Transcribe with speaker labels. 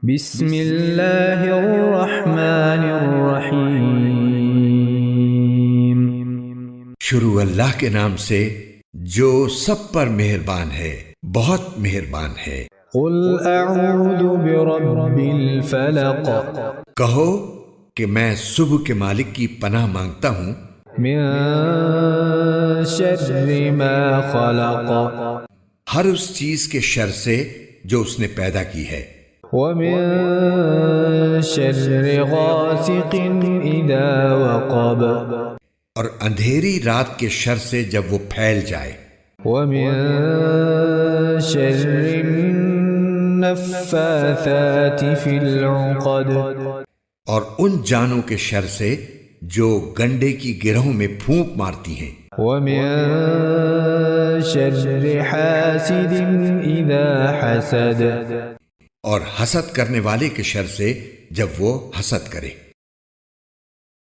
Speaker 1: بسم اللہ الرحمن الرحیم۔
Speaker 2: شروع اللہ کے نام سے جو سب پر مہربان ہے، بہت مہربان ہے۔
Speaker 1: قل اعوذ برب الفلق،
Speaker 2: کہو کہ میں صبح کے مالک کی پناہ مانگتا ہوں
Speaker 1: من شر ما خلق،
Speaker 2: ہر اس چیز کے شر سے جو اس نے پیدا کی ہے،
Speaker 1: ومن شر غاسق اذا وقب،
Speaker 2: اور اندھیری رات کے شر سے جب وہ پھیل جائے،
Speaker 1: ومن شر النفاثات في العقد،
Speaker 2: اور ان جانوں کے شر سے جو گنڈے کی گرہوں میں پھونک مارتی ہیں،
Speaker 1: ومن شر حاسد اذا حسد،
Speaker 2: اور حسد کرنے والے کے شر سے جب وہ حسد کرے۔